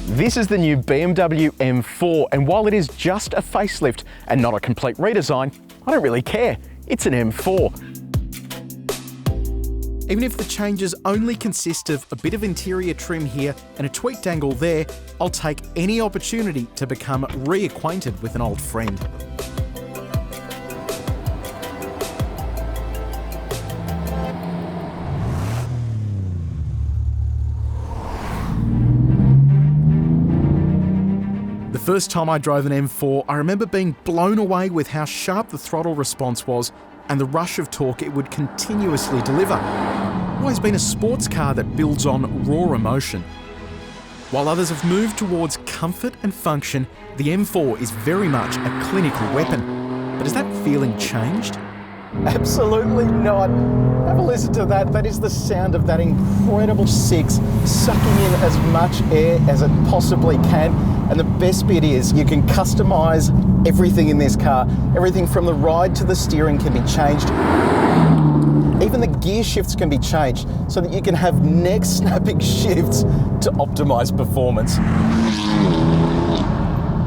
This is the new BMW M4, and while it is just a facelift and not a complete redesign, I don't really care. It's an M4. Even if the changes only consist of a bit of interior trim here and a tweaked angle there, I'll take any opportunity to become reacquainted with an old friend. The first time I drove an M4, I remember being blown away with how sharp the throttle response was and the rush of torque it would continuously deliver. Always been a sports car that builds on raw emotion. While others have moved towards comfort and function, the M4 is very much a clinical weapon. But has that feeling changed? Absolutely not. Have a listen to that. That is the sound of that incredible six sucking in as much air as it possibly can. And the best bit is you can customize everything in this car. Everything from the ride to the steering can be changed. Even the gear shifts can be changed so that you can have neck snapping shifts to optimize performance.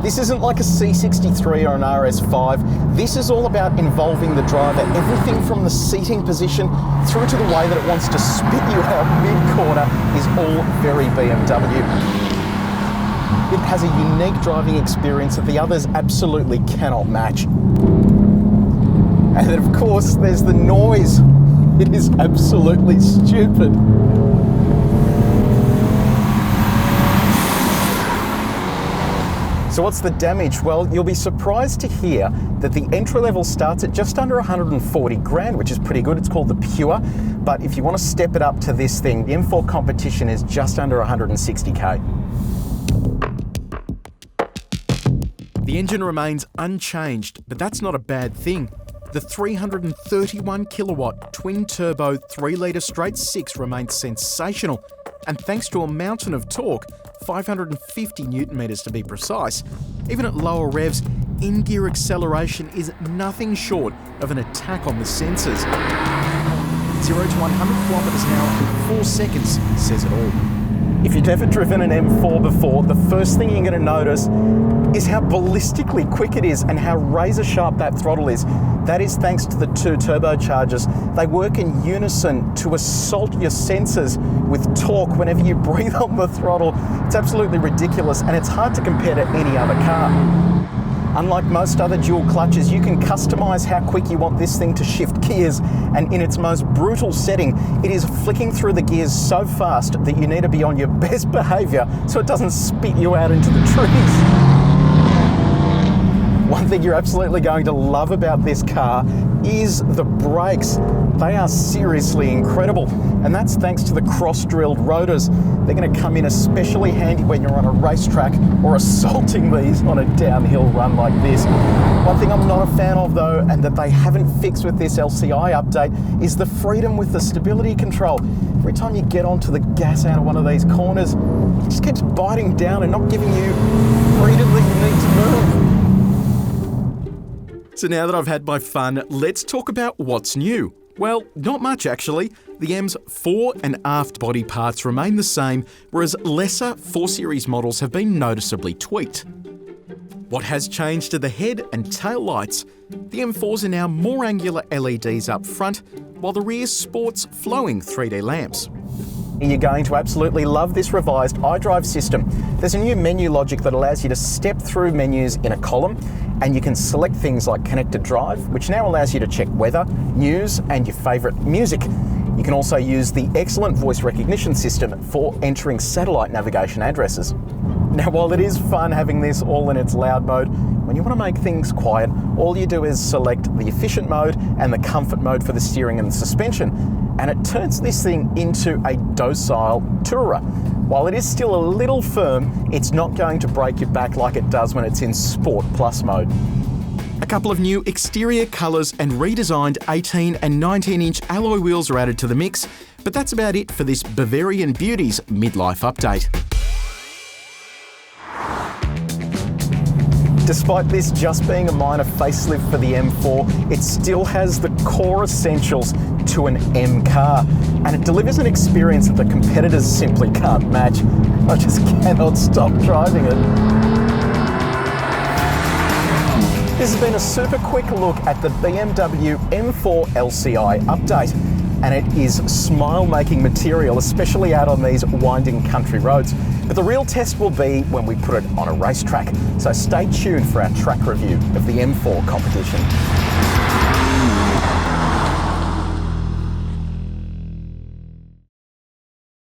This isn't like a C63 or an RS5. This is all about involving the driver. Everything from the seating position through to the way that it wants to spit you out mid-corner is all very BMW. It has a unique driving experience that the others absolutely cannot match. And then of course there's the noise. It is absolutely stupid. So what's the damage? Well, you'll be surprised to hear that the entry level starts at just under 140 grand, which is pretty good. It's called the Pure. But if you want to step it up to this thing, the M4 Competition is just under 160k. The engine remains unchanged, but that's not a bad thing. The 331 kilowatt twin turbo 3 litre straight six remains sensational. And thanks to a mountain of torque, 550 newton meters to be precise, even at lower revs, in-gear acceleration is nothing short of an attack on the sensors. 0 to 100 kilometers an hour in 4 seconds says it all. If you've never driven an M4 before, the first thing you're going to notice is how ballistically quick it is and how razor sharp that throttle is. That is thanks to the 2 turbochargers. They work in unison to assault your sensors with torque whenever you breathe on the throttle. It's absolutely ridiculous, and it's hard to compare to any other car. Unlike most other dual clutches, you can customize how quick you want this thing to shift gears, and in its most brutal setting, it is flicking through the gears so fast that you need to be on your best behavior so it doesn't spit you out into the trees. One thing you're absolutely going to love about this car is the brakes. They are seriously incredible, and that's thanks to the cross-drilled rotors. They're going to come in especially handy when you're on a racetrack or assaulting these on a downhill run like this. One thing I'm not a fan of though, and that they haven't fixed with this LCI update, is the freedom with the stability control. Every time you get onto the gas out of one of these corners, it just keeps biting down and not giving you freedom that you need to move. So now that I've had my fun, let's talk about what's new. Well, not much actually. The M's fore and aft body parts remain the same, whereas lesser 4 Series models have been noticeably tweaked. What has changed are the head and tail lights. The M4s are now more angular LEDs up front, while the rear sports flowing 3D lamps. You're going to absolutely love this revised iDrive system. There's a new menu logic that allows you to step through menus in a column, and you can select things like Connected Drive, which now allows you to check weather, news, and your favourite music. You can also use the excellent voice recognition system for entering satellite navigation addresses. Now, while it is fun having this all in its loud mode, when you want to make things quiet, all you do is select the efficient mode and the comfort mode for the steering and the suspension, and it turns this thing into a docile tourer. While it is still a little firm, it's not going to break your back like it does when it's in Sport Plus mode. A couple of new exterior colours and redesigned 18 and 19-inch alloy wheels are added to the mix, but that's about it for this Bavarian Beauty's midlife update. Despite this just being a minor facelift for the M4, it still has the core essentials to an M car, and it delivers an experience that the competitors simply can't match. I just cannot stop driving it. This has been a super quick look at the BMW M4 LCI update, and it is smile-making material, especially out on these winding country roads. But the real test will be when we put it on a racetrack, so stay tuned for our track review of the M4 competition.